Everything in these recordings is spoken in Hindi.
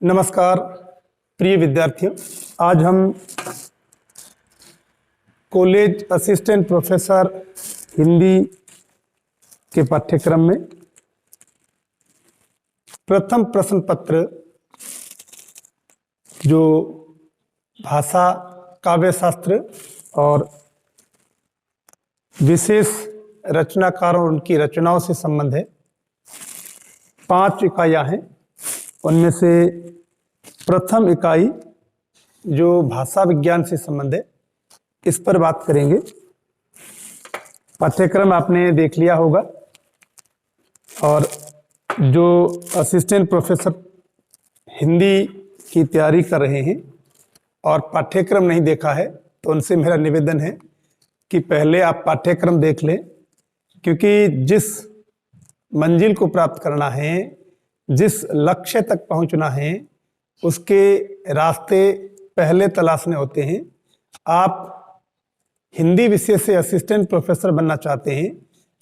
नमस्कार प्रिय विद्यार्थियों, आज हम कॉलेज असिस्टेंट प्रोफेसर हिंदी के पाठ्यक्रम में प्रथम प्रश्न पत्र जो भाषा काव्य शास्त्र और विशेष रचनाकारों और उनकी रचनाओं से संबंध है। 5 इकाइयाँ हैं, उनमें से प्रथम इकाई जो भाषा विज्ञान से संबंध है, इस पर बात करेंगे। पाठ्यक्रम आपने देख लिया होगा और जो असिस्टेंट प्रोफेसर हिंदी की तैयारी कर रहे हैं और पाठ्यक्रम नहीं देखा है तो उनसे मेरा निवेदन है कि पहले आप पाठ्यक्रम देख लें, क्योंकि जिस मंजिल को प्राप्त करना है, जिस लक्ष्य तक पहुंचना है, उसके रास्ते पहले तलाशने होते हैं। आप हिंदी विषय से असिस्टेंट प्रोफेसर बनना चाहते हैं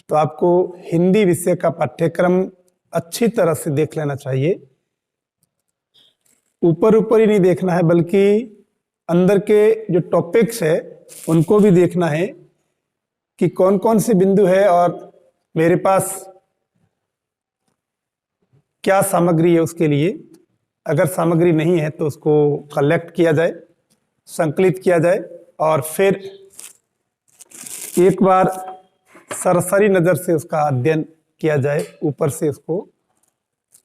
तो आपको हिंदी विषय का पाठ्यक्रम अच्छी तरह से देख लेना चाहिए। ऊपर ऊपर ही नहीं देखना है, बल्कि अंदर के जो टॉपिक्स है उनको भी देखना है कि कौन कौन से बिंदु है और मेरे पास क्या सामग्री है उसके लिए। अगर सामग्री नहीं है तो उसको कलेक्ट किया जाए, संकलित किया जाए और फिर एक बार सरसरी नज़र से उसका अध्ययन किया जाए, ऊपर से उसको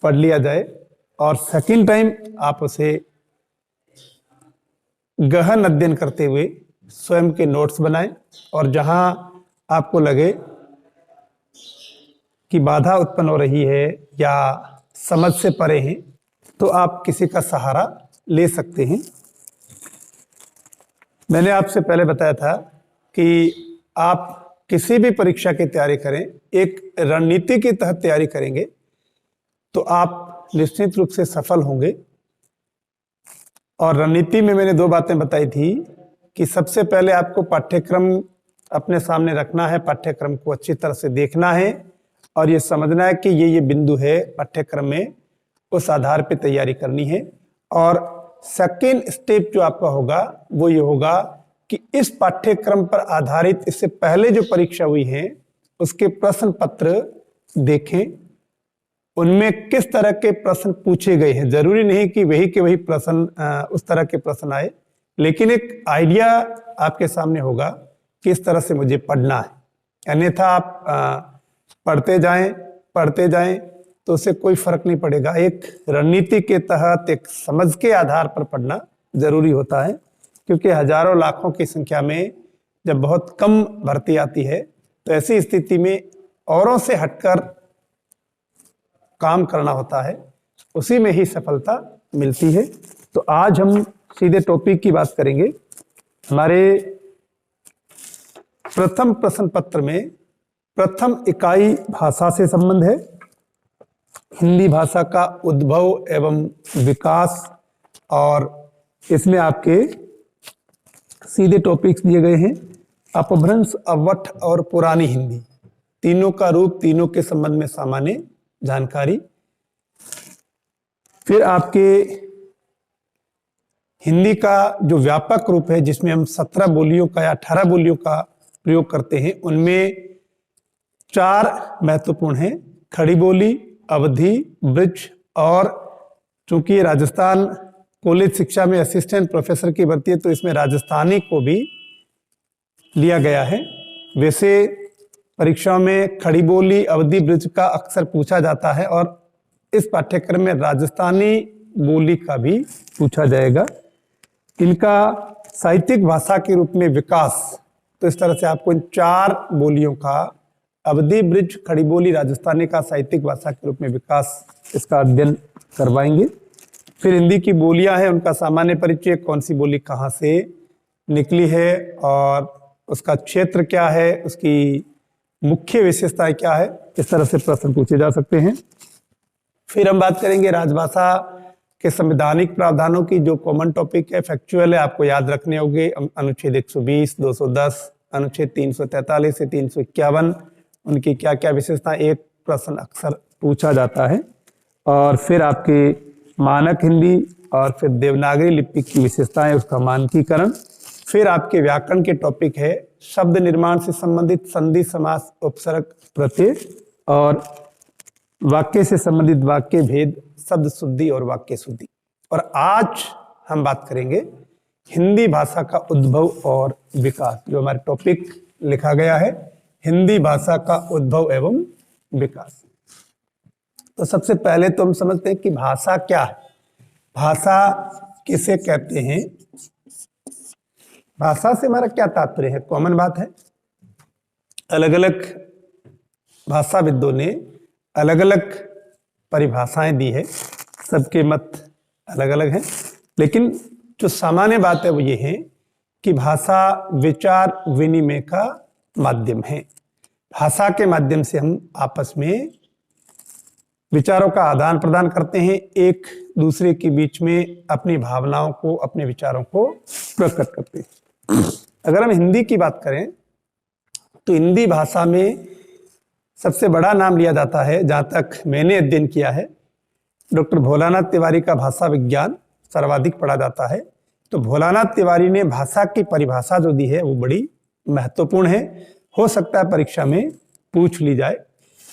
पढ़ लिया जाए और सेकंड टाइम आप उसे गहन अध्ययन करते हुए स्वयं के नोट्स बनाएं और जहां आपको लगे कि बाधा उत्पन्न हो रही है या समझ से परे हैं तो आप किसी का सहारा ले सकते हैं। मैंने आपसे पहले बताया था कि आप किसी भी परीक्षा की तैयारी करें, एक रणनीति के तहत तैयारी करेंगे तो आप निश्चित रूप से सफल होंगे। और रणनीति में मैंने 2 बातें बताई थी कि सबसे पहले आपको पाठ्यक्रम अपने सामने रखना है, पाठ्यक्रम को अच्छी तरह से देखना है और ये समझना है कि ये बिंदु है पाठ्यक्रम में, उस आधार पे तैयारी करनी है। और सेकेंड स्टेप जो आपका होगा वो ये होगा कि इस पाठ्यक्रम पर आधारित इससे पहले जो परीक्षा हुई है उसके प्रश्न पत्र देखें, उनमें किस तरह के प्रश्न पूछे गए हैं। जरूरी नहीं कि वही के वही प्रश्न उस तरह के प्रश्न आए, लेकिन एक आइडिया आपके सामने होगा कि इस तरह से मुझे पढ़ना है। अन्यथा आप पढ़ते जाएं तो उससे कोई फर्क नहीं पड़ेगा। एक रणनीति के तहत एक समझ के आधार पर पढ़ना जरूरी होता है, क्योंकि हजारों लाखों की संख्या में जब बहुत कम भर्ती आती है तो ऐसी स्थिति में औरों से हटकर काम करना होता है, उसी में ही सफलता मिलती है। तो आज हम सीधे टॉपिक की बात करेंगे। हमारे प्रथम प्रश्न पत्र में प्रथम इकाई भाषा से संबंध है, हिंदी भाषा का उद्भव एवं विकास, और इसमें आपके सीधे टॉपिक्स दिए गए हैं। अपभ्रंश, अवठ और पुरानी हिंदी, तीनों का रूप, तीनों के संबंध में सामान्य जानकारी। फिर आपके हिंदी का जो व्यापक रूप है, जिसमें हम 17 बोलियों का या 18 बोलियों का प्रयोग करते हैं, उनमें 4 महत्वपूर्ण हैं: खड़ी बोली, अवधी, ब्रज और चूंकि राजस्थान कॉलेज शिक्षा में असिस्टेंट प्रोफेसर की भर्ती है तो इसमें राजस्थानी को भी लिया गया है। वैसे परीक्षाओं में खड़ी बोली, अवधी, ब्रज का अक्सर पूछा जाता है और इस पाठ्यक्रम में राजस्थानी बोली का भी पूछा जाएगा। इनका साहित्यिक भाषा के रूप में विकास, तो इस तरह से आपको इन 4 बोलियों का, अवधी, ब्रज, खड़ी बोली, राजस्थानी का साहित्यिक भाषा के रूप में विकास, इसका अध्ययन करवाएंगे। फिर हिंदी की बोलियां हैं, उनका सामान्य परिचय, कौन सी बोली कहाँ से निकली है और उसका क्षेत्र क्या है, उसकी मुख्य विशेषताएं क्या है, इस तरह से प्रश्न पूछे जा सकते हैं। फिर हम बात करेंगे राजभाषा के संवैधानिक प्रावधानों की, जो कॉमन टॉपिक है, फैक्चुअल है, आपको याद रखने होंगे। अनुच्छेद 120, 210, अनुच्छेद 343 से 351, उनकी क्या क्या विशेषता, एक प्रश्न अक्सर पूछा जाता है। और फिर आपके मानक हिंदी और फिर देवनागरी लिपि की विशेषताएं, उसका मानकीकरण। फिर आपके व्याकरण के टॉपिक है शब्द निर्माण से संबंधित संधि, समास, उपसर्ग, प्रत्यय, और वाक्य से संबंधित वाक्य भेद, शब्द शुद्धि और वाक्य शुद्धि। और आज हम बात करेंगे हिंदी भाषा का उद्भव और विकास, जो हमारे टॉपिक लिखा गया है हिंदी भाषा का उद्भव एवं विकास। तो सबसे पहले तो हम समझते हैं कि भाषा क्या है, भाषा किसे कहते हैं, भाषा से हमारा क्या तात्पर्य है। कॉमन बात है, अलग अलग भाषाविदों ने अलग अलग परिभाषाएं दी है, सबके मत अलग अलग हैं, लेकिन जो सामान्य बात है वो ये है कि भाषा विचार विनिमय का माध्यम है। भाषा के माध्यम से हम आपस में विचारों का आदान प्रदान करते हैं, एक दूसरे के बीच में अपनी भावनाओं को, अपने विचारों को प्रकट करते हैं। अगर हम हिंदी की बात करें तो हिंदी भाषा में सबसे बड़ा नाम लिया जाता है, जहाँ तक मैंने अध्ययन किया है, डॉक्टर भोलानाथ तिवारी का भाषा विज्ञान सर्वाधिक पढ़ा जाता है। तो भोलानाथ तिवारी ने भाषा की परिभाषा जो दी है वो बड़ी महत्वपूर्ण है, हो सकता है परीक्षा में पूछ ली जाए।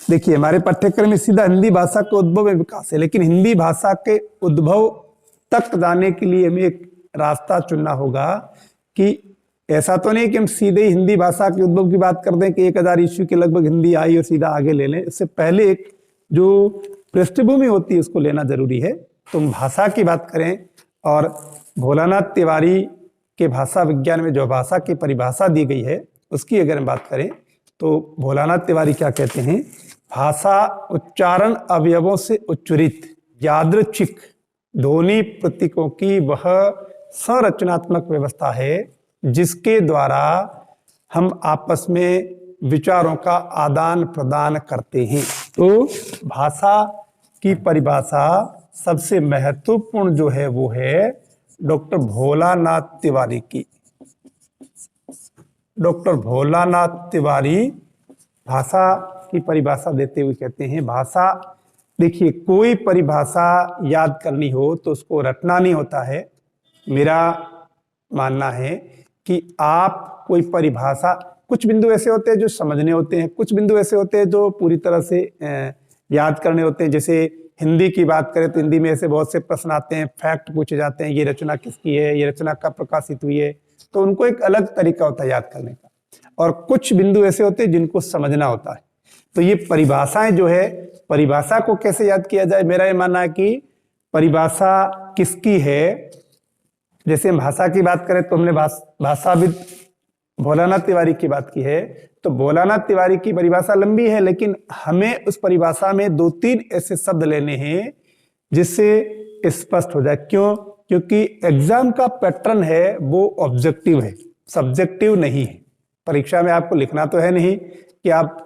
देखिए, हमारे पाठ्यक्रम में सीधा हिंदी भाषा के उद्भव एवं विकास है, लेकिन हिंदी भाषा के उद्भव तक जाने के लिए हमें एक रास्ता चुनना होगा कि ऐसा तो नहीं कि हम सीधे ही हिंदी भाषा के उद्भव की बात कर दें कि 1000 ईस्वी के लगभग हिंदी आई और सीधा आगे ले लें। इससे पहले एक जो पृष्ठभूमि होती है उसको लेना जरूरी है। तो हम भाषा की बात करें और भोलानाथ तिवारी के भाषा विज्ञान में जो भाषा की परिभाषा दी गई है उसकी अगर हम बात करें तो भोलानाथ तिवारी क्या कहते हैं, भाषा उच्चारण अवयवों से उच्चरित यादृच्छिक ध्वनि प्रतीकों की वह संरचनात्मक व्यवस्था है जिसके द्वारा हम आपस में विचारों का आदान प्रदान करते हैं। तो भाषा की परिभाषा सबसे महत्वपूर्ण जो है वो है डॉक्टर भोलानाथ तिवारी की। डॉक्टर भोलानाथ तिवारी भाषा की परिभाषा देते हुए कहते हैं, भाषा, देखिए कोई परिभाषा याद करनी हो तो उसको रटना नहीं होता है। मेरा मानना है कि आप कोई परिभाषा, कुछ बिंदु ऐसे होते हैं जो समझने होते हैं, कुछ बिंदु ऐसे होते हैं जो पूरी तरह से याद करने होते हैं। जैसे हिंदी की बात करें तो हिंदी में ऐसे बहुत से प्रश्न आते हैं, फैक्ट पूछे जाते हैं, ये रचना किसकी है, ये रचना कब प्रकाशित हुई है, तो उनको एक अलग तरीका होता है याद करने का। और कुछ बिंदु ऐसे होते हैं जिनको समझना होता है। तो ये परिभाषाएं जो है, परिभाषा को कैसे याद किया जाए, मेरा ये मानना है कि परिभाषा किसकी है। जैसे हम भाषा की बात करें तो हमने भाषाविद भोलानाथ तिवारी की बात की है, तो भोलानाथ तिवारी की परिभाषा लंबी है, लेकिन हमें उस परिभाषा में 2-3 ऐसे शब्द लेने हैं जिससे स्पष्ट हो जाए। क्यों? क्योंकि एग्जाम का पैटर्न है वो ऑब्जेक्टिव है, सब्जेक्टिव नहीं है। परीक्षा में आपको लिखना तो है नहीं कि आप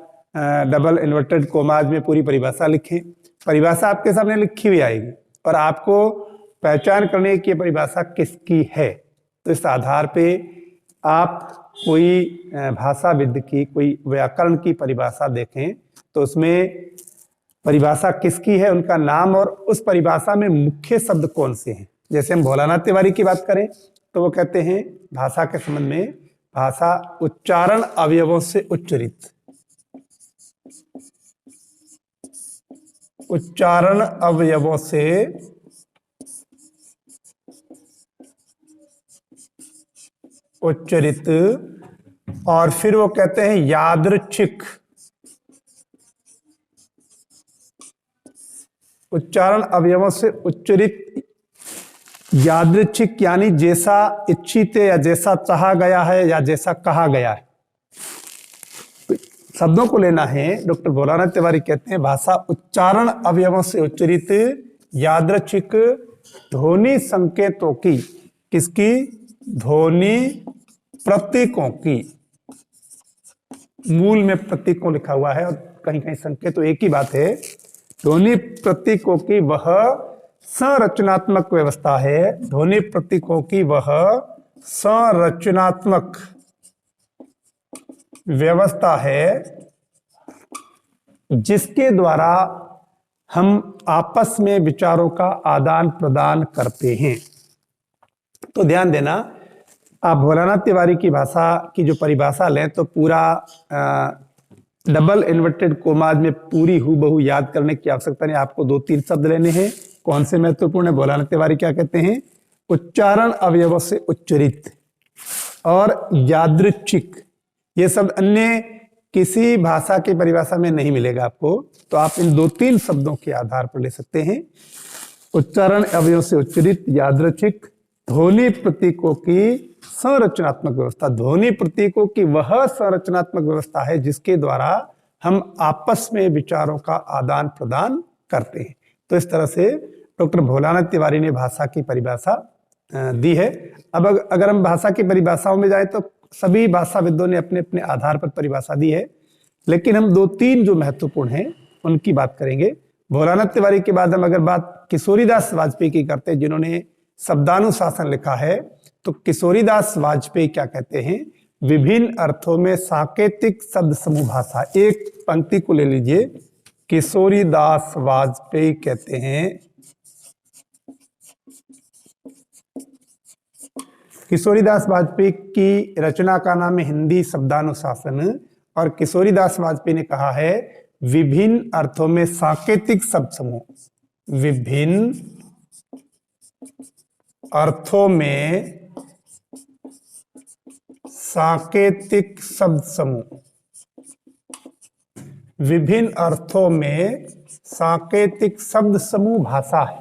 डबल इन्वर्टेड कोमाज में पूरी परिभाषा लिखें। परिभाषा आपके सामने लिखी हुई आएगी और आपको पहचान करने की परिभाषा किसकी है। तो इस आधार पे आप कोई भाषाविद की, कोई व्याकरण की परिभाषा देखें तो उसमें परिभाषा किसकी है, उनका नाम और उस परिभाषा में मुख्य शब्द कौन से हैं। जैसे हम भोलानाथ तिवारी की बात करें तो वो कहते हैं भाषा के संबंध में, भाषा उच्चारण अवयवों से उच्चरित, उच्चारण अवयवों से उच्चरित, और फिर वो कहते हैं यादृच्छिक, उच्चारण अवयवों से उच्चरित यादृच्छिक, यानी जैसा इच्छित है या जैसा चाहा गया है या जैसा कहा गया है। तो शब्दों को लेना है। डॉक्टर भोलानाथ तिवारी कहते हैं भाषा उच्चारण अवयवों से उच्चरित यादृच्छिक ध्वनि संकेतों की, किसकी? ध्वनि प्रतीकों की। मूल में प्रतीकों लिखा हुआ है और कहीं कहीं संकेत, तो एक ही बात है। ध्वनि प्रतीकों की वह संरचनात्मक व्यवस्था है, ध्वनि प्रतीकों की वह संरचनात्मक व्यवस्था है जिसके द्वारा हम आपस में विचारों का आदान प्रदान करते हैं। तो ध्यान देना, आप भोलानाथ तिवारी की भाषा की जो परिभाषा लें तो पूरा डबल इन्वर्टेड कोमाज में पूरी हूबहू याद करने की आवश्यकता नहीं। आपको 2-3 शब्द लेने हैं। कौन से महत्वपूर्ण है? भोलानाथ तिवारी क्या कहते हैं? उच्चारण अवयव से उच्चरित और यादृच्छिक, ये शब्द अन्य किसी भाषा की परिभाषा में नहीं मिलेगा आपको। तो आप इन 2-3 शब्दों के आधार पर ले सकते हैं। उच्चारण अवयव से उच्चरित, यादृच्छिक, ध्वनि प्रतीकों की संरचनात्मक व्यवस्था। ध्वनि प्रतीकों की वह संरचनात्मक व्यवस्था है जिसके द्वारा हम आपस में विचारों का आदान प्रदान करते हैं। तो इस तरह से डॉक्टर भोलानाथ तिवारी ने भाषा की परिभाषा दी है। अब अगर हम भाषा की परिभाषाओं में जाए तो सभी भाषाविदों ने अपने अपने आधार पर परिभाषा दी है, लेकिन हम 2-3 जो महत्वपूर्ण हैं उनकी बात करेंगे। भोलानाथ तिवारी के बाद हम अगर बात किशोरीदास वाजपेयी की करते हैं, जिन्होंने शब्दानुशासन लिखा है, तो किशोरीदास वाजपेयी क्या कहते हैं? विभिन्न अर्थों में सांकेतिक शब्द समूह भाषा। एक पंक्ति को ले लीजिए। किशोरीदास वाजपेयी कहते हैं, किशोरीदास वाजपेयी की रचना का नाम है हिंदी शब्दानुशासन, और किशोरीदास वाजपेयी ने कहा है विभिन्न अर्थों में सांकेतिक शब्द समूह। विभिन्न अर्थों में सांकेतिक शब्द समूह। विभिन्न अर्थों में सांकेतिक शब्द समूह भाषा है।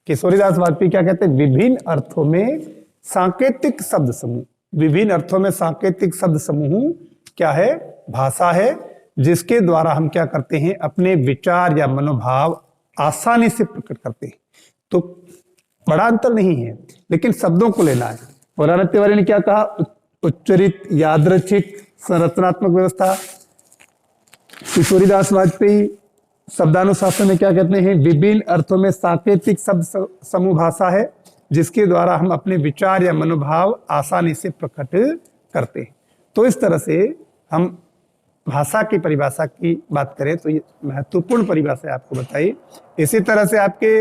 किशोरीदास वाजपेयी क्या कहते हैं? विभिन्न अर्थों में सांकेतिक शब्द समूह। विभिन्न अर्थों में सांकेतिक शब्द समूह क्या है? भाषा है, जिसके द्वारा हम क्या करते हैं? अपने विचार या मनोभाव आसानी से प्रकट करते हैं। तो बड़ा अंतर नहीं है, लेकिन शब्दों को लेना है। भोलानाथ तिवारी ने क्या कहा? उच्चरित, यादृच्छिक, संरचनात्मक व्यवस्था। किशोरीदास वाजपेयी शब्दानुशासन में क्या कहते हैं? विभिन्न अर्थों में सांकेतिक शब्द समूह भाषा है, जिसके द्वारा हम अपने विचार या मनोभाव आसानी से प्रकट करते हैं। तो इस तरह से हम भाषा की परिभाषा की बात करें तो ये महत्वपूर्ण परिभाषा आपको बताई। इसी तरह से आपके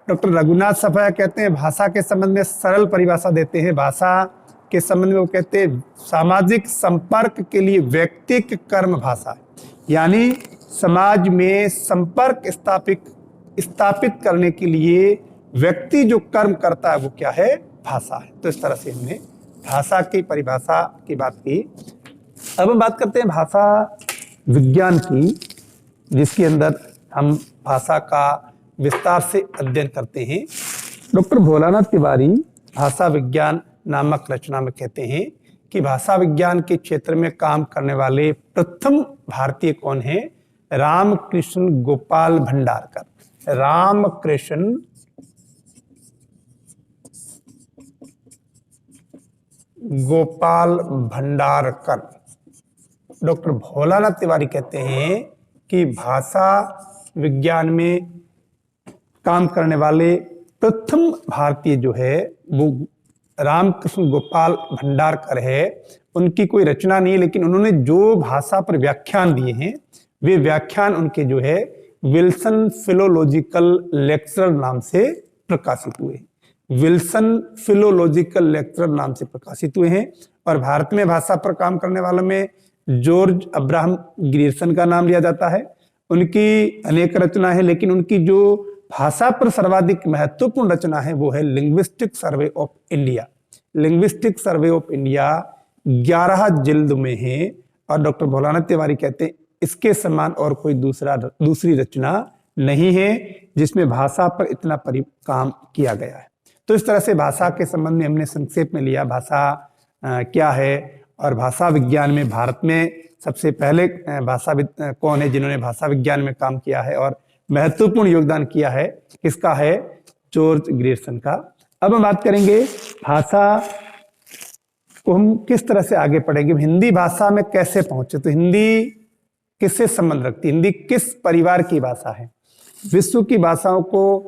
डॉक्टर रघुनाथ सफाया कहते हैं भाषा के संबंध में सरल परिभाषा देते हैं। भाषा के संबंध में वो कहते हैं सामाजिक संपर्क के लिए व्यक्तिक कर्म भाषा है, यानी समाज में संपर्क स्थापित करने के लिए व्यक्ति जो कर्म करता है वो क्या है? भाषा है। तो इस तरह से हमने भाषा की परिभाषा की बात की। अब हम बात करते हैं भाषा विज्ञान की, जिसके अंदर हम भाषा का विस्तार से अध्ययन करते हैं। डॉक्टर भोलानाथ तिवारी भाषा विज्ञान नामक रचना में कहते हैं कि भाषा विज्ञान के क्षेत्र में काम करने वाले प्रथम भारतीय कौन है? रामकृष्ण गोपाल भंडारकर। रामकृष्ण गोपाल भंडारकर। डॉक्टर भोलानाथ तिवारी कहते हैं कि भाषा विज्ञान में काम करने वाले प्रथम भारतीय जो है वो रामकृष्ण गोपाल भंडारकर है। उनकी कोई रचना नहीं, लेकिन उन्होंने जो भाषा पर व्याख्यान दिए हैं वे व्याख्यान उनके जो है विल्सन फिलोलॉजिकल लेक्चर नाम से प्रकाशित हुए। विल्सन फिलोलॉजिकल लेक्चर नाम से प्रकाशित हुए हैं। और भारत में भाषा पर काम करने वालों में जॉर्ज अब्राहम ग्रियर्सन का नाम लिया जाता है। उनकी अनेक रचना है, लेकिन उनकी जो भाषा पर सर्वाधिक महत्वपूर्ण रचना है वो है linguistic survey of India. Linguistic survey of India 11 जिल्द में है, और डॉक्टर भोलानाथ तिवारी कहते हैं इसके समान और कोई दूसरी रचना नहीं है जिसमें भाषा पर इतना काम किया गया है। तो इस तरह से भाषा के संबंध में हमने संक्षेप में लिया भाषा क्या है, और भाषा विज्ञान में भारत में सबसे पहले भाषाविद कौन है जिन्होंने भाषा विज्ञान में काम किया है और महत्वपूर्ण योगदान किया है, किसका है? जॉर्ज ग्रियर्सन का। अब हम बात करेंगे भाषा को हम किस तरह से आगे पढ़ेंगे, हिंदी भाषा में कैसे पहुंचे। तो हिंदी किससे संबंध रखती है? हिंदी किस परिवार की भाषा है? विश्व की भाषाओं को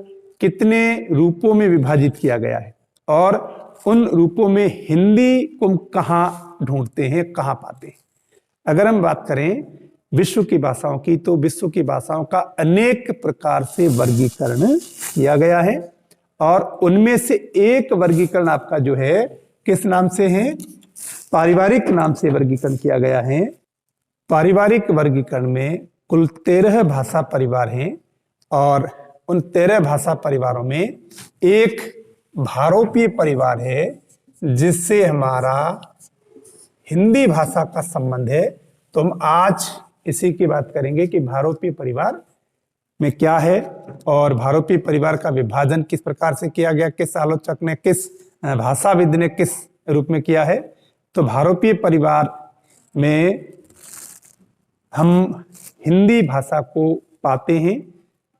कितने रूपों में विभाजित किया गया है, और उन रूपों में हिंदी को कहाँ ढूंढते हैं, कहाँ पाते हैं? अगर हम बात करें विश्व की भाषाओं की, तो विश्व की भाषाओं का अनेक प्रकार से वर्गीकरण किया गया है और उनमें से एक वर्गीकरण आपका जो है किस नाम से है, पारिवारिक नाम से वर्गीकरण किया गया है। पारिवारिक वर्गीकरण में कुल 13 भाषा परिवार हैं और उन 13 भाषा परिवारों में एक भारोपीय परिवार है जिससे हमारा हिंदी भाषा का संबंध है। तो हम आज इसी की बात करेंगे कि भारोपीय परिवार में क्या है और भारोपीय परिवार का विभाजन किस प्रकार से किया गया, किस आलोचक ने, किस भाषाविद ने किस रूप में किया है। तो भारोपीय परिवार में हम हिंदी भाषा को पाते हैं।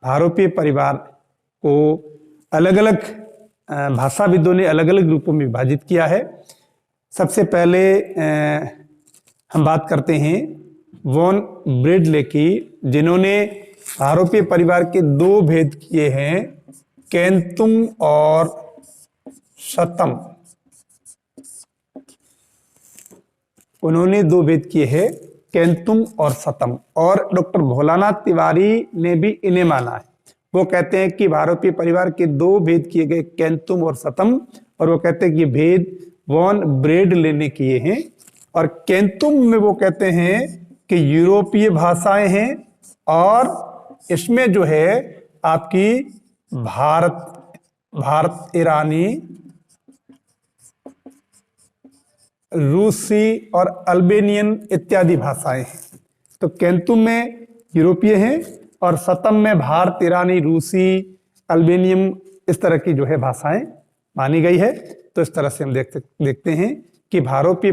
भारोपीय परिवार को अलग अलग भाषाविदों ने अलग अलग रूपों में विभाजित किया है। सबसे पहले हम बात करते हैं वॉन ब्रेडले की, जिन्होंने भारोपीय परिवार के 2 भेद किए हैं, केंतुम और शतम। उन्होंने 2 भेद किए हैं, केंतुम और शतम। और डॉक्टर भोलानाथ तिवारी ने भी इन्हें माना है। वो कहते हैं कि भारोपीय परिवार के 2 भेद किए गए, केंतुम और शतम, और वो कहते हैं कि ये भेद वॉन ब्रेडले ने किए हैं। और केंतुम में वो कहते हैं कि यूरोपीय भाषाएं हैं और इसमें जो है आपकी भारत ईरानी, रूसी और अल्बेनियन इत्यादि भाषाएं हैं। तो केंतुम में यूरोपीय हैं और शतम में भारत ईरानी, रूसी, अल्बेनियम इस तरह की जो है भाषाएं मानी गई है। तो इस तरह से हम देखते हैं कि भारोपीय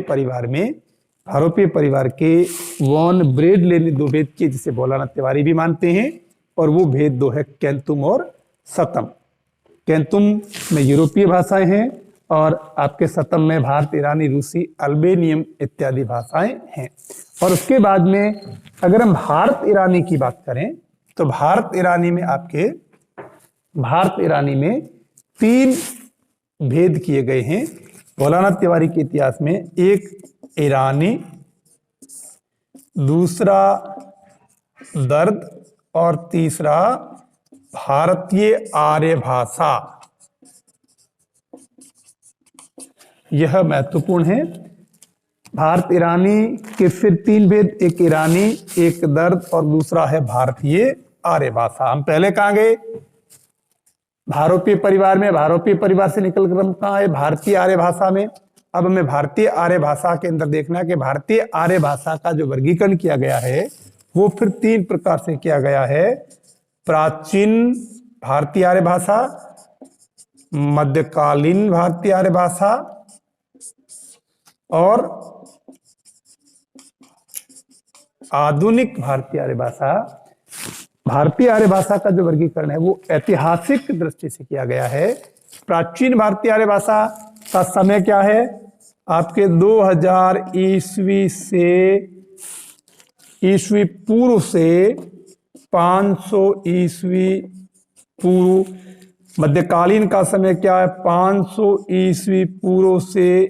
परिवार के वॉन ब्रेडले ने 2 भेद किए जिसे भोलानाथ तिवारी भी मानते हैं, और वो भेद 2 है, केंतुम और शतम। केंतुम में यूरोपीय भाषाएं हैं और आपके शतम में भारत ईरानी, रूसी, अल्बेनियम इत्यादि भाषाएं हैं। और उसके बाद में अगर हम भारत ईरानी की बात करें तो भारत ईरानी में 3 भेद किए गए हैं भोलानाथ तिवारी के इतिहास में। एक ईरानी, दूसरा दर्द और तीसरा भारतीय आर्य भाषा। यह महत्वपूर्ण है। भारत ईरानी के फिर 3 भेद, एक ईरानी, एक दर्द और दूसरा है भारतीय आर्य भाषा। हम पहले कहां गए, भारोपीय परिवार में। भारोपीय परिवार से निकलकर हम कहां आए, भारतीय आर्य भाषा में। अब हमें भारतीय आर्य भाषा के अंदर देखना है कि भारतीय आर्य भाषा का जो वर्गीकरण किया गया है वो फिर 3 प्रकार से किया गया है। प्राचीन भारतीय आर्य भाषा, मध्यकालीन भारतीय आर्य भाषा और आधुनिक भारतीय आर्य भाषा। भारतीय आर्य भाषा का जो वर्गीकरण है वो ऐतिहासिक दृष्टि से किया गया है। प्राचीन भारतीय आर्य भाषा का समय क्या है, आपके 2000 ईस्वी पूर्व से 500 ईस्वी पूर्व। मध्यकालीन का समय क्या है, 500 ईस्वी पूर्व से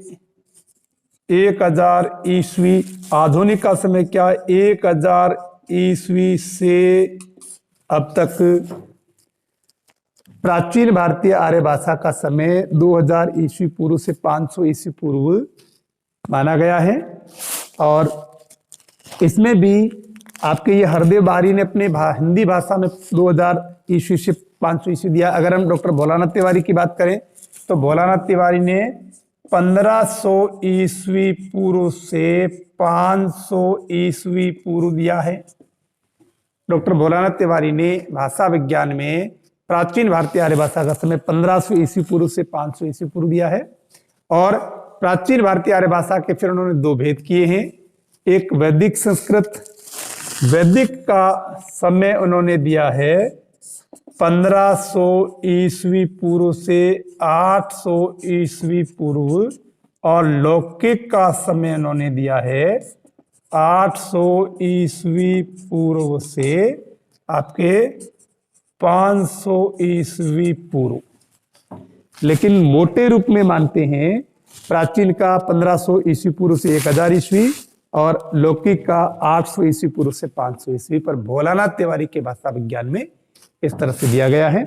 1000 ईस्वी। आधुनिक का समय क्या है, 1000 ईस्वी से अब तक। प्राचीन भारतीय आर्य भाषा का समय 2000 ईस्वी पूर्व से 500 ईस्वी पूर्व माना गया है। और इसमें भी आपके ये हरदेव बारी ने अपने हिंदी भाषा में 2000 ईस्वी से 500 ईस्वी दिया। अगर हम डॉक्टर भोलानाथ तिवारी की बात करें तो भोलानाथ तिवारी ने 1500 ईस्वी पूर्व से 500 ईस्वी पूर्व दिया है। डॉक्टर भोलानाथ तिवारी ने भाषा विज्ञान में प्राचीन भारतीय आर्य भाषा का समय 1500 ईस्वी पूर्व से 500 ईस्वी पूर्व दिया है। और प्राचीन भारतीय आर्य भाषा के फिर उन्होंने 2 भेद किए हैं। एक वैदिक संस्कृत, वैदिक का समय उन्होंने दिया है 1500 ईस्वी पूर्व से 800 ईस्वी पूर्व, और लौकिक का समय उन्होंने दिया है 800 ईस्वी पूर्व से आपके 500 ईस्वी पूर्व। लेकिन मोटे रूप में मानते हैं प्राचीन का 1500 ईस्वी पूर्व से 1000 ईस्वी, और लौकिक का 800 ईस्वी पूर्व से 500 ईस्वी पर। भोलानाथ तिवारी के भाषा विज्ञान में इस तरह से दिया गया है।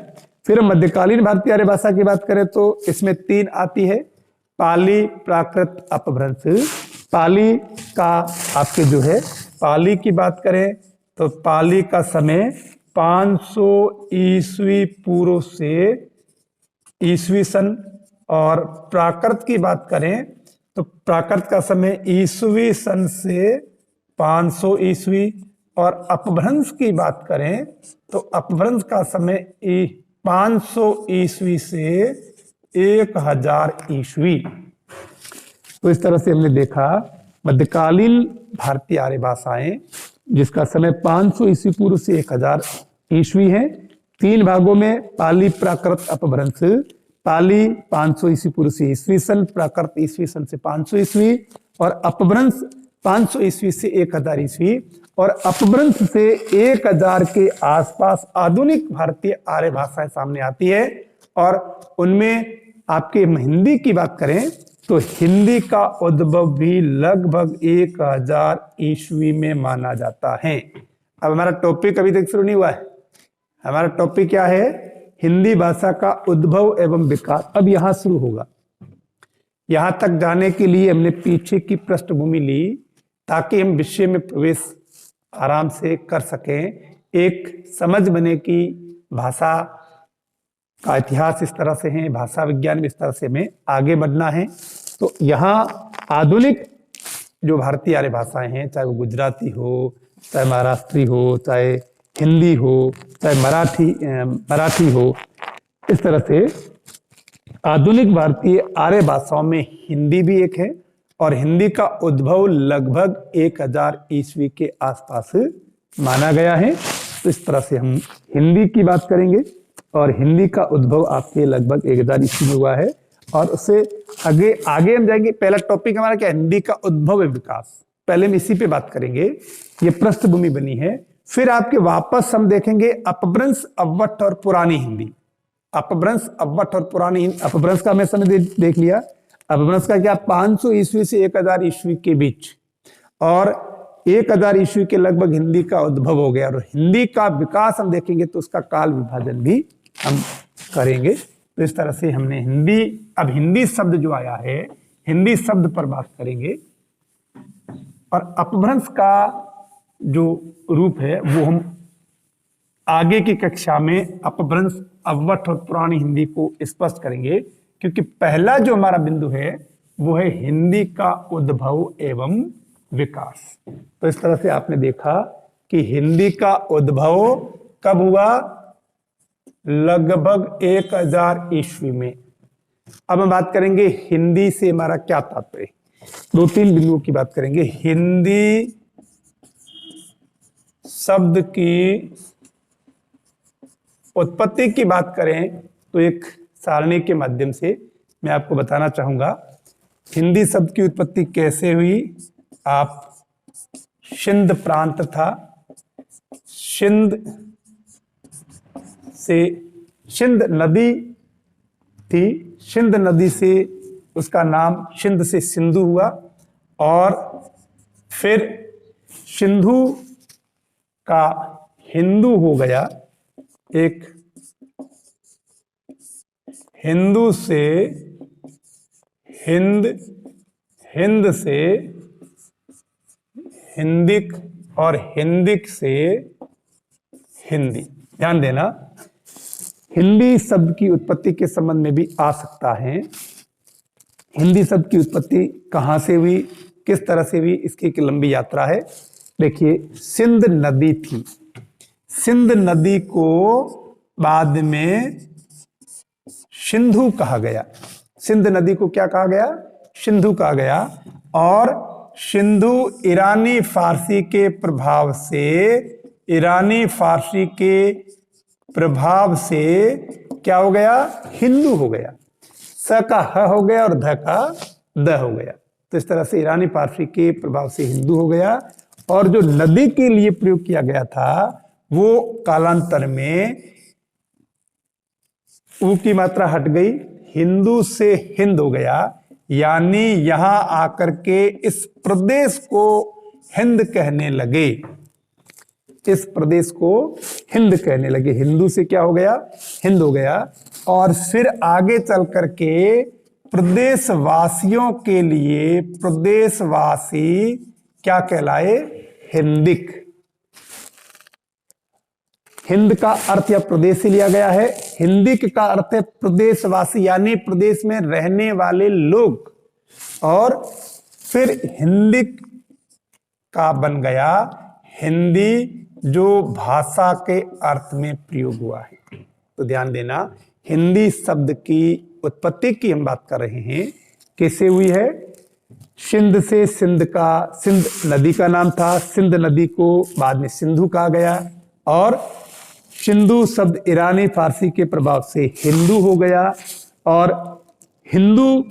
फिर मध्यकालीन भारतीय आर्य भाषा की बात करें तो इसमें 3 आती है, पाली, प्राकृत, अपभ्रंश। पाली का आपके जो है, पाली की बात करें तो पाली का समय 500 ईस्वी पूर्व से ईस्वी सन, और प्राकृत की बात करें तो प्राकृत का समय ईस्वी सन से 500 ईस्वी, और अपभ्रंश की बात करें तो अपभ्रंश का समय 500 ईस्वी से 1000 ईस्वी। तो इस तरह से हमने देखा मध्यकालीन भारतीय आर्य भाषाएं जिसका समय 500 ईस्वी पूर्व से 1000 ईस्वी है। 3 भागों में, पाली, प्राकृत, अपभ्रंश। पाली 500 ईस्वी पूर्व से ईस्वी सन, प्राकृत ईस्वी सन से 500 ईस्वी, और अपभ्रंश 500 ईस्वी से 1000 ईस्वी। और अपभ्रंश से 1000 के आसपास आधुनिक भारतीय आर्य भाषाएं सामने आती है, और उनमें आपके हिंदी की बात करें तो हिंदी का उद्भव भी लगभग 1000 ईस्वी में माना जाता है। अब हमारा टॉपिक अभी तक शुरू नहीं हुआ है। हमारा टॉपिक क्या है? हिंदी भाषा का उद्भव एवं विकास। अब यहां शुरू होगा। यहां तक जाने के लिए हमने पीछे की पृष्ठभूमि ली ताकि हम विषय में प्रवेश आराम से कर सकें। एक समझ बने कि भाषा का इतिहास इस तरह से है, भाषा विज्ञान में इस तरह से हमें आगे बढ़ना है। तो यहाँ आधुनिक जो भारतीय आर्य भाषाएं हैं, चाहे वो गुजराती हो, चाहे महाराष्ट्री हो, चाहे हिंदी हो, चाहे मराठी हो, इस तरह से आधुनिक भारतीय आर्य भाषाओं में हिंदी भी एक है, और हिंदी का उद्भव लगभग 1000 ईस्वी के आसपास माना गया है। तो इस तरह से हम हिंदी की बात करेंगे, और हिंदी का उद्भव आपके लगभग 1000 ईस्वी में हुआ है, और उससे आगे हम जाएंगे। पहला टॉपिक हमारा क्या है? हिंदी का उद्भव एवं विकास। पहले हम इसी पे बात करेंगे, ये पृष्ठभूमि बनी है। फिर आपके वापस हम देखेंगे अपभ्रंश, अवट और पुरानी हिंदी। अपभ्रंश, अवट और पुरानी हिंदी। अपभ्रंश का हमने समय देख लिया। अपभ्रंश का क्या? 500 ईस्वी से 1000 ईस्वी के बीच, और 1000 ईस्वी के लगभग हिंदी का उद्भव हो गया। और हिंदी का विकास हम देखेंगे तो उसका काल विभाजन भी हम करेंगे। तो इस तरह से हमने हिंदी, अब हिंदी शब्द जो आया है, हिंदी शब्द पर बात करेंगे। और अपभ्रंश का जो रूप है वो हम आगे की कक्षा में अपभ्रंश, अवट और पुरानी हिंदी को स्पष्ट करेंगे, क्योंकि पहला जो हमारा बिंदु है वो है हिंदी का उद्भव एवं विकास। तो इस तरह से आपने देखा कि हिंदी का उद्भव कब हुआ? लगभग 1000 ईस्वी में। अब हम बात करेंगे हिंदी से हमारा क्या तात्पर्य। 2-3 बिंदुओं की बात करेंगे। हिंदी शब्द की उत्पत्ति की बात करें तो एक सारणी के माध्यम से मैं आपको बताना चाहूंगा हिंदी शब्द की उत्पत्ति कैसे हुई। आप सिंध प्रांत था, सिंध से, सिंध नदी थी, सिंध नदी से उसका नाम सिंध से सिंधु हुआ, और फिर सिंधु का हिंदू हो गया। एक हिंदू से हिंद, हिंद से हिंदिक, और हिंदिक से हिंदी। ध्यान देना, हिंदी शब्द की उत्पत्ति के संबंध में भी आ सकता है। हिंदी शब्द की उत्पत्ति कहां से हुई, किस तरह से हुई, इसकी एक लंबी यात्रा है। देखिए, सिंध नदी थी। सिंध नदी को बाद में सिंधु कहा गया। सिंध नदी को क्या कहा गया? सिंधु कहा गया। और सिंधु ईरानी फारसी के प्रभाव से, ईरानी फारसी के प्रभाव से क्या हो गया? हिंदू हो गया। स का ह हो गया और ध का द हो गया। तो इस तरह से ईरानी फारसी के प्रभाव से हिंदू हो गया। और जो नदी के लिए प्रयोग किया गया था वो कालांतर में ऊ की मात्रा हट गई, हिंदू से हिंद हो गया। यानी यहां आकर के इस प्रदेश को हिंद कहने लगे। इस प्रदेश को हिंद कहने लगे। हिंदू से क्या हो गया? हिंद हो गया। और फिर आगे चल करके प्रदेशवासियों के लिए प्रदेशवासी क्या कहलाए? हिंदिक। हिंद का अर्थ या प्रदेश से लिया गया है। हिंदिक का अर्थ है प्रदेशवासी, यानी प्रदेश में रहने वाले लोग। और फिर हिंदिक का बन गया हिंदी, जो भाषा के अर्थ में प्रयोग हुआ है। तो ध्यान देना, हिंदी शब्द की उत्पत्ति की हम बात कर रहे हैं। कैसे हुई है? सिंध से, सिंध नदी का नाम था। सिंध नदी को बाद में सिंधु कहा गया। और सिंधु शब्द ईरानी फारसी के प्रभाव से हिंदू हो गया। और हिंदू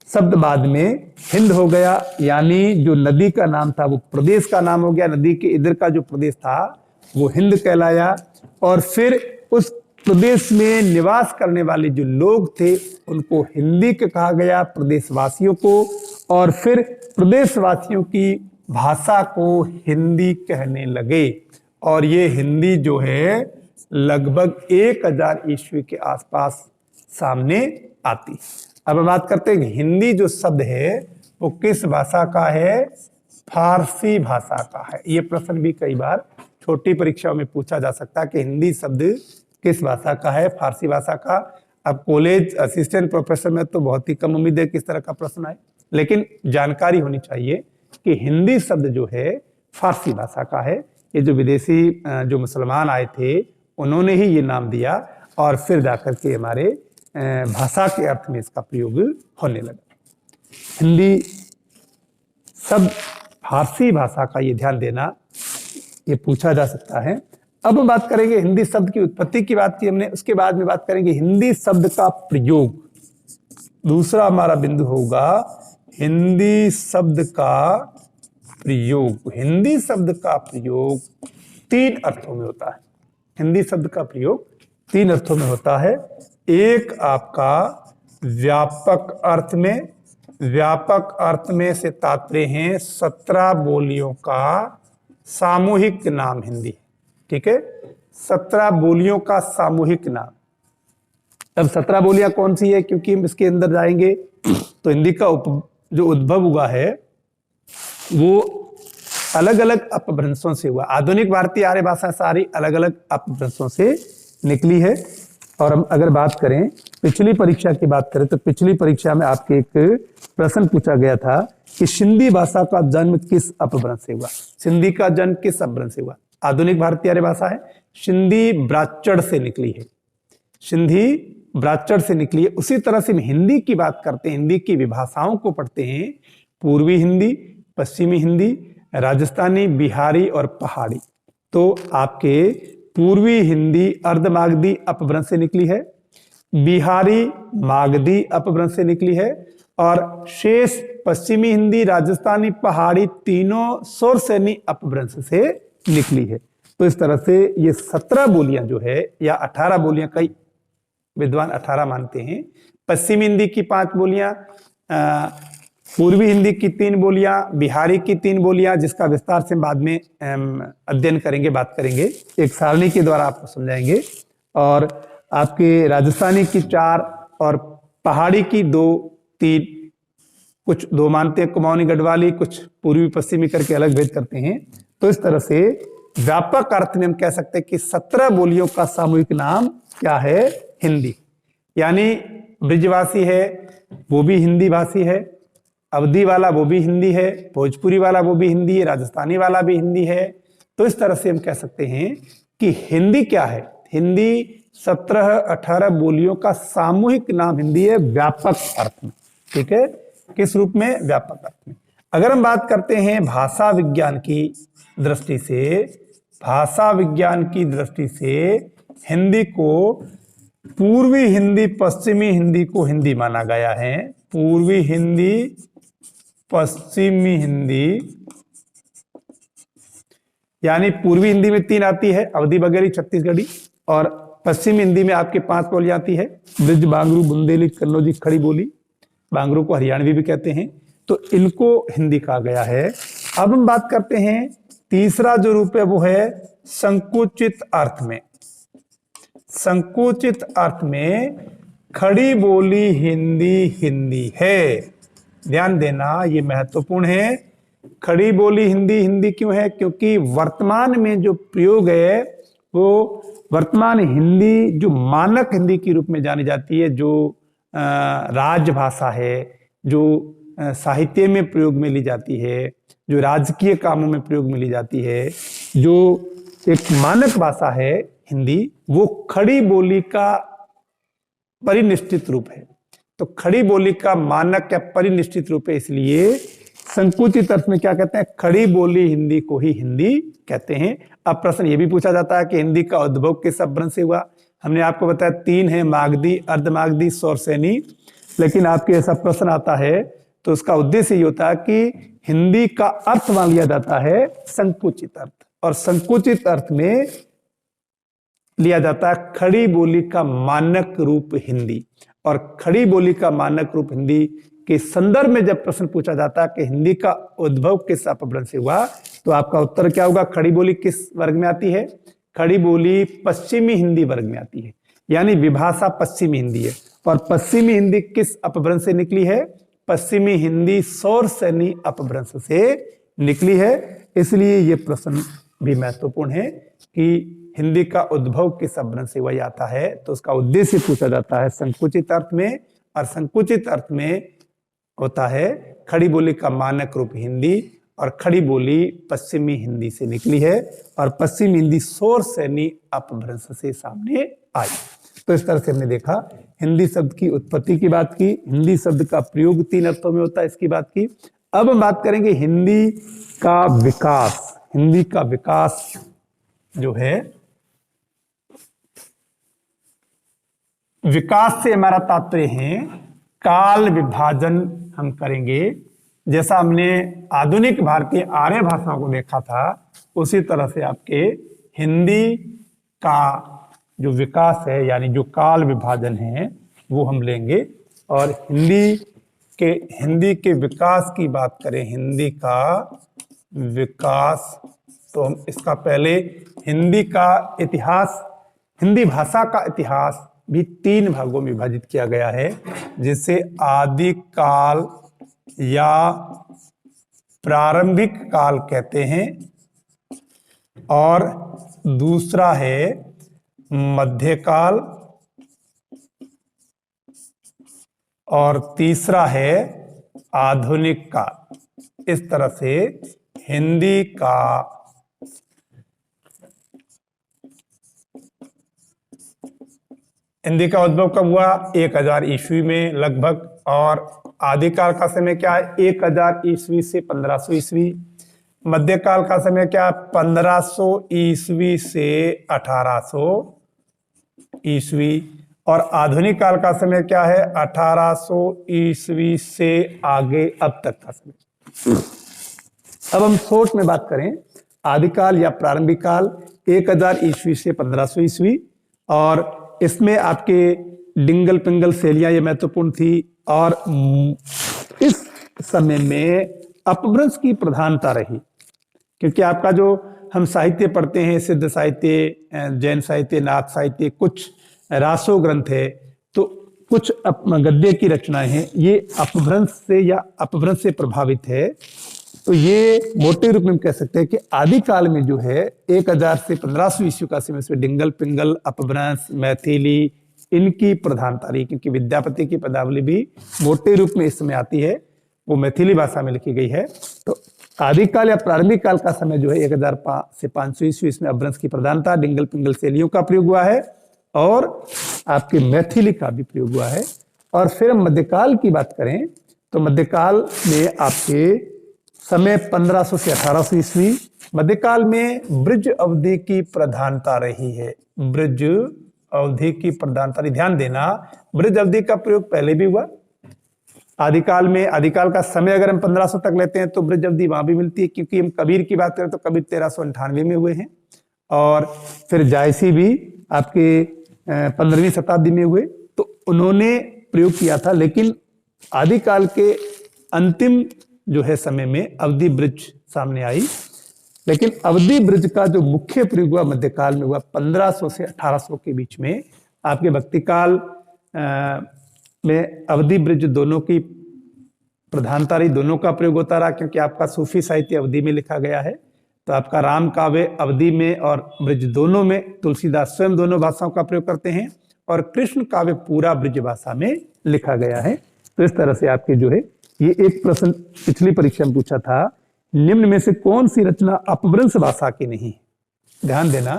शब्द बाद में हिंद हो गया, यानी जो नदी का नाम था वो प्रदेश का नाम हो गया। नदी के इधर का जो प्रदेश था वो हिंद कहलाया। और फिर उस प्रदेश में निवास करने वाले जो लोग थे उनको हिंदी कहा गया, प्रदेशवासियों को। और फिर प्रदेशवासियों की भाषा को हिंदी कहने लगे। और ये हिंदी जो है लगभग 1000 ईस्वी के आसपास सामने आती। अब हम बात करते हैं कि हिंदी जो शब्द है वो किस भाषा का है? फारसी भाषा का है। ये प्रश्न भी कई बार छोटी परीक्षाओं में पूछा जा सकता है कि हिंदी शब्द किस भाषा का है? फारसी भाषा का। अब कॉलेज असिस्टेंट प्रोफेसर में तो बहुत ही कम उम्मीद है किस तरह का प्रश्न आए, लेकिन जानकारी होनी चाहिए कि हिंदी शब्द जो है फारसी भाषा का है। ये जो विदेशी जो मुसलमान आए थे उन्होंने ही ये नाम दिया और फिर जाकर के हमारे भाषा के अर्थ में इसका प्रयोग होने लगा। हिंदी शब्द फारसी भाषा का, ये ध्यान देना, ये पूछा जा सकता है। अब हम बात करेंगे हिंदी शब्द की उत्पत्ति की बात की हमने, उसके बाद में बात करेंगे हिंदी शब्द का प्रयोग। दूसरा हमारा बिंदु होगा हिंदी शब्द का प्रयोग। हिंदी शब्द का प्रयोग 3 अर्थों में होता है। हिंदी शब्द का प्रयोग 3 अर्थों में होता है। एक आपका व्यापक अर्थ में, व्यापक अर्थ में से तात्पर्य है 17 बोलियों का सामूहिक नाम हिंदी। ठीक है, 17 बोलियों का सामूहिक नाम। अब 17 बोलियां कौन सी है, क्योंकि हम इसके अंदर जाएंगे तो हिंदी का जो उद्भव हुआ है वो अलग अलग अपभ्रंशों से हुआ। आधुनिक भारतीय आर्य भाषा सारी अलग अलग अपभ्रंशों से निकली है। और हम अगर बात करें पिछली परीक्षा की बात करें तो पिछली परीक्षा में आपके एक प्रश्न पूछा गया था कि सिंधी भाषा का जन्म किस अपभ्रंश से हुआ। सिंधी का जन्म किस अपभ्रंश से हुआ? आधुनिक भारतीय आर्य भाषा है, सिंधी ब्राह्मण से निकली है। सिंधी ब्राह्मण से निकली है। उसी तरह से हम हिंदी की बात करते हैं, हिंदी की विभाषाओं को पढ़ते हैं। पूर्वी हिंदी, पश्चिमी हिंदी, राजस्थानी, बिहारी और पहाड़ी। तो आपके पूर्वी हिंदी अर्धमागधी अपभ्रंश से निकली है, बिहारी मागधी अपभ्रंश से निकली है, और शेष पश्चिमी हिंदी, राजस्थानी, पहाड़ी तीनों स्वरसेनी अपभ्रंश से निकली है। तो इस तरह से ये 17 बोलियां जो है, या 18 बोलियां, कई विद्वान 18 मानते हैं। पश्चिमी हिंदी की 5 बोलियां, पूर्वी हिंदी की 3 बोलियां, बिहारी की 3 बोलियां, जिसका विस्तार से बाद में अध्ययन करेंगे, बात करेंगे, एक सारणी के द्वारा आपको समझाएंगे। और आपके राजस्थानी की 4 और पहाड़ी की 2-3, कुछ 2 मानते हैं कुमाऊनी गढ़वाली, कुछ पूर्वी पश्चिमी करके अलग भेद करते हैं। तो इस तरह से व्यापक अर्थ में हम कह सकते हैं कि 17 बोलियों का सामूहिक नाम क्या है? हिंदी। यानी ब्रिजवासी है वो भी हिंदी भाषी है, अवधी वाला वो भी हिंदी है, भोजपुरी वाला वो भी हिंदी है, राजस्थानी वाला भी हिंदी है। तो इस तरह से हम कह सकते हैं कि हिंदी क्या है? हिंदी 17-18 बोलियों का सामूहिक नाम हिंदी है, व्यापक अर्थ में। ठीक है, किस रूप में? व्यापक अर्थ में। अगर हम बात करते हैं भाषा विज्ञान की दृष्टि से, भाषा विज्ञान की दृष्टि से हिंदी को पूर्वी हिंदी, पश्चिमी हिंदी को हिंदी माना गया है। पूर्वी हिंदी, पश्चिमी हिंदी, यानी पूर्वी हिंदी में 3 आती है, अवधी, बघेली, छत्तीसगढ़ी, और पश्चिमी हिंदी में आपके 5 बोलियां आती है, ब्रिज, बांगरू, बुंदेली, कन्नौजी, खड़ी बोली। बांगरू को हरियाणवी भी कहते हैं। तो इनको हिंदी कहा गया है। अब हम बात करते हैं तीसरा जो रूप है वो है संकुचित अर्थ में। संकुचित अर्थ में खड़ी बोली हिंदी हिंदी है। ध्यान देना, ये महत्वपूर्ण है। खड़ी बोली हिंदी हिंदी क्यों है? क्योंकि वर्तमान में जो प्रयोग है वो वर्तमान हिंदी जो मानक हिंदी के रूप में जानी जाती है, जो राजभाषा है, जो साहित्य में प्रयोग में ली जाती है, जो राजकीय कामों में प्रयोग में ली जाती है, जो एक मानक भाषा है हिंदी, वो खड़ी बोली का परिनिष्ठित रूप है। तो खड़ी बोली का मानक या परिनिष्ठित रूप है, इसलिए संकुचित अर्थ में क्या कहते हैं? खड़ी बोली हिंदी को ही हिंदी कहते हैं। अब प्रश्न ये भी पूछा जाता है कि हिंदी का उद्भव किस अपभ्रंश से हुआ। हमने आपको बताया 3 है, मागधी, अर्धमागधी, सौरसेनी। लेकिन आपके ऐसा प्रश्न आता है तो उसका उद्देश्य ये होता है कि हिंदी का अर्थ मान लिया जाता है संकुचित अर्थ, और संकुचित अर्थ में लिया जाता है खड़ी बोली का मानक रूप हिंदी। और खड़ी बोली का मानक रूप हिंदी के संदर्भ में जब प्रश्न पूछा जाता है कि हिंदी का उद्भव किस अपभ्रंश से हुआ, तो आपका उत्तर क्या होगा? खड़ी बोली किस वर्ग में आती है? खड़ी बोली पश्चिमी हिंदी वर्ग में आती है, यानी विभाषा पश्चिमी हिंदी है। और पश्चिमी हिंदी किस अपभ्रंश से निकली है? पश्चिमी हिंदी सौरसेनी अपभ्रंश से निकली है। इसलिए यह प्रश्न भी महत्वपूर्ण है कि हिंदी का उद्भव किस अपभ्रंश से वही आता है, तो उसका उद्देश्य पूछा जाता है संकुचित अर्थ में। और संकुचित अर्थ में होता है खड़ी बोली का मानक रूप हिंदी, और खड़ी बोली पश्चिमी हिंदी से निकली है, और पश्चिमी हिंदी सौरसेनी अपभ्रंश से सामने आई। तो इस तरह से हमने देखा, हिंदी शब्द की उत्पत्ति की बात की, हिंदी शब्द का प्रयोग 3 अर्थों में होता है इसकी बात की। अब हम बात करेंगे हिंदी का विकास। हिंदी का विकास जो है, विकास से हमारा तात्पर्य है काल विभाजन हम करेंगे। जैसा हमने आधुनिक भारतीय आर्य भाषाओं को देखा था, उसी तरह से आपके हिंदी का जो विकास है, यानी जो काल विभाजन है, वो हम लेंगे। और हिंदी के विकास की बात करें, हिंदी का विकास, तो हम इसका पहले हिंदी का इतिहास, हिंदी भाषा का इतिहास भी 3 भागों में विभाजित किया गया है, जिसे आदि काल या प्रारंभिक काल कहते हैं, और दूसरा है मध्यकाल, और तीसरा है आधुनिक काल। इस तरह से हिंदी का उद्भव कब हुआ? 1000 ईस्वी में लगभग। और आदिकाल का समय क्या है? 1000 ईस्वी से 1500 ईस्वी। मध्यकाल का समय क्या? 1500 ईस्वी से 1800 ईस्वी। और आधुनिक काल का समय क्या है? 1800 ईस्वी से आगे अब तक का समय। अब हम शॉर्ट में बात करें, आदिकाल या प्रारंभिक काल 1000 ईस्वी से 1500 ईस्वी, और इसमें आपके डिंगल पिंगल शैलियां ये महत्वपूर्ण थी। और इस समय में अपभ्रंश की प्रधानता रही, क्योंकि आपका जो हम साहित्य पढ़ते हैं, सिद्ध साहित्य, जैन साहित्य, नाथ साहित्य, कुछ रासो ग्रंथ है, तो कुछ गद्य की रचनाएं हैं, ये अपभ्रंश से या अपभ्रंश से प्रभावित है। तो ये मोटे रूप में हम कह सकते हैं कि आदिकाल में जो है 1000 से 1500 ईस्वी का समय से डिंगल पिंगल, अपभ्रंश, मैथिली, इनकी प्रधानता रही, क्योंकि विद्यापति की पदावली भी मोटे रूप में इस समय आती है, वो मैथिली भाषा में लिखी गई है। तो आदिकाल या प्रारंभिक काल का समय जो है 1000 से 500 ईस्वी, इसमें अपभ्रंश की प्रधानता, डिंगल पिंगल शैलियों का प्रयोग हुआ है, और आपके मैथिली का भी प्रयोग हुआ है। और फिर हम मध्यकाल की बात करें, तो मध्यकाल में आपके समय 1500 से 1800 ईस्वी। मध्यकाल में ब्रज अवधि की प्रधानता रही है, ब्रज अवधि की प्रधानता रही। ध्यान देना, ब्रज अवधि का प्रयोग पहले भी हुआ आदिकाल में। आदिकाल का समय अगर हम 1500 तक लेते हैं तो ब्रज अवधि वहां भी मिलती है, क्योंकि हम कबीर की बात करें तो कबीर 1398 में हुए हैं, और फिर जायसी भी आपके 15वीं शताब्दी में हुए, तो उन्होंने प्रयोग किया था। लेकिन आदिकाल के अंतिम जो है समय में अवधि ब्रज सामने आई। लेकिन अवधि ब्रज का जो मुख्य प्रयोग हुआ मध्यकाल में हुआ 1500 से 1800 के बीच में। आपके भक्ति काल में अवधि ब्रज दोनों की प्रधानता रही, दोनों का प्रयोग होता रहा, क्योंकि आपका सूफी साहित्य अवधि में लिखा गया है। तो आपका राम काव्य अवधि में और ब्रज दोनों में तुलसीदास स्वयं दोनों भाषाओं का प्रयोग करते हैं, और कृष्ण काव्य पूरा ब्रज भाषा में लिखा गया है। तो इस तरह से आपके जो है ये एक प्रश्न पिछली परीक्षा में पूछा था, निम्न में से कौन सी रचना अपभ्रंश भाषा की नहीं। ध्यान देना,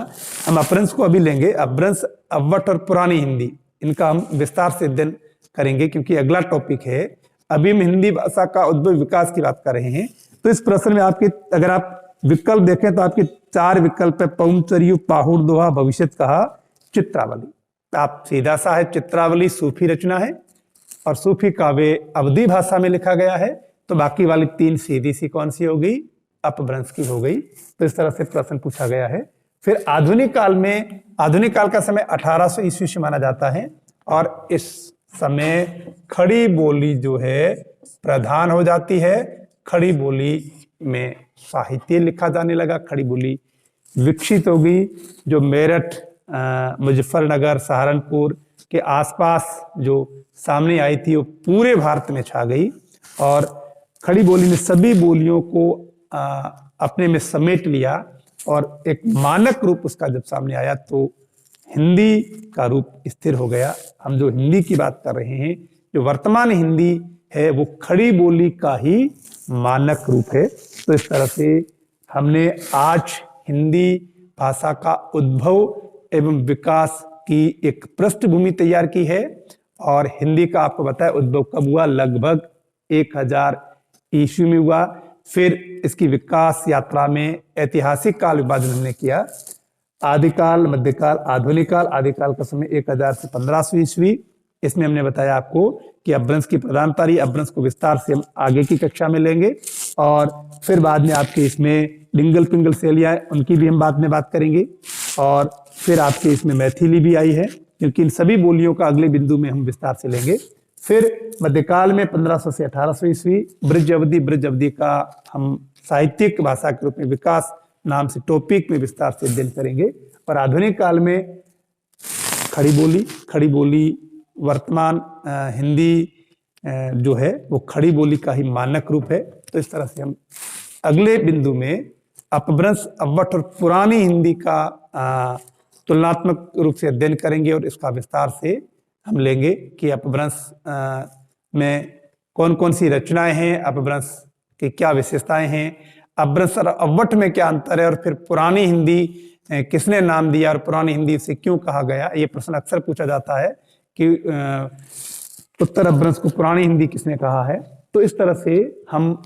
हम अपभ्रंश को अभी लेंगे। अपभ्रंश, अव्वट और पुरानी हिंदी, इनका हम विस्तार से अध्ययन करेंगे, क्योंकि अगला टॉपिक है। अभी हम हिंदी भाषा का उद्भव विकास की बात कर रहे हैं। तो इस प्रश्न में आपके अगर आप विकल्प देखें तो आपके 4 विकल्प है, पौंचर्यु, पाहुड़ दोहा, भविष्यत कहा, चित्रावली। आप सीधा सा है, चित्रावली सूफी रचना है और सूफी काव्य अवधि भाषा में लिखा गया है। तो बाकी वाली 3 सीधी सी कौन सी हो गई, अपभ्रंश की हो गई। तो इस तरह से प्रश्न पूछा गया है। फिर आधुनिक काल में, आधुनिक काल का समय 1800 ईस्वी से माना जाता है, और इस समय खड़ी बोली जो है प्रधान हो जाती है। खड़ी बोली में साहित्य लिखा जाने लगा, खड़ी बोली विकसित हो गई, जो मेरठ, मुजफ्फरनगर, सहारनपुर के आसपास जो सामने आई थी वो पूरे भारत में छा गई, और खड़ी बोली ने सभी बोलियों को अपने में समेट लिया, और एक मानक रूप उसका जब सामने आया तो हिंदी का रूप स्थिर हो गया। हम जो हिंदी की बात कर रहे हैं, जो वर्तमान हिंदी है, वो खड़ी बोली का ही मानक रूप है। तो इस तरह से हमने आज हिंदी भाषा का उद्भव एवं विकास की एक पृष्ठभूमि तैयार की है, और हिंदी का आपको बताया उद्भव कब हुआ, लगभग 1000 ईस्वी में हुआ। फिर इसकी विकास यात्रा में ऐतिहासिक काल विभाजन हमने किया, आदिकाल, मध्यकाल, आधुनिक काल। आदिकाल का समय 1000 से 1500 ईस्वी। इसमें हमने बताया आपको कि अपभ्रंश की प्रधानता रही। अपभ्रंश को विस्तार से हम आगे की कक्षा में लेंगे, और फिर बाद में आपके इसमें लिंगल पिंगल शैलियाँ, उनकी भी हम बाद में बात करेंगे। और फिर आपके इसमें मैथिली भी आई है, क्योंकि इन सभी बोलियों का अगले बिंदु में हम विस्तार से लेंगे। फिर मध्यकाल में 1500 से 1800 ईस्वी ब्रज अवधि का हम साहित्यिक भाषा के रूप में विकास नाम से टॉपिक में विस्तार से अध्ययन करेंगे। और आधुनिक काल में खड़ी बोली वर्तमान हिंदी जो है वो खड़ी बोली का ही मानक रूप है। तो इस तरह से हम अगले बिंदु में अपभ्रंश, अव्वट और पुरानी हिंदी का तुलनात्मक रूप से अध्ययन करेंगे, और इसका विस्तार से हम लेंगे कि अपभ्रंश में कौन कौन सी रचनाएं हैं, अपभ्रंश की क्या विशेषताएं हैं, अपभ्रंश और अव्वट में क्या अंतर है, और फिर पुरानी हिंदी किसने नाम दिया और पुरानी हिंदी से क्यों कहा गया। ये प्रश्न अक्सर पूछा जाता है कि उत्तर अपभ्रंश को पुरानी हिंदी किसने कहा है। तो इस तरह से हम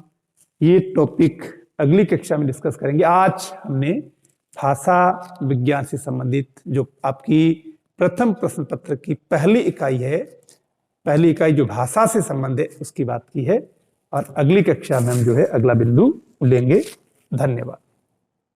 ये टॉपिक अगली कक्षा में डिस्कस करेंगे। आज हमने भाषा विज्ञान से संबंधित जो आपकी प्रथम प्रश्न पत्र की पहली इकाई है, पहली इकाई जो भाषा से संबंधित है, उसकी बात की है, और अगली कक्षा में हम जो है अगला बिंदु लेंगे। धन्यवाद।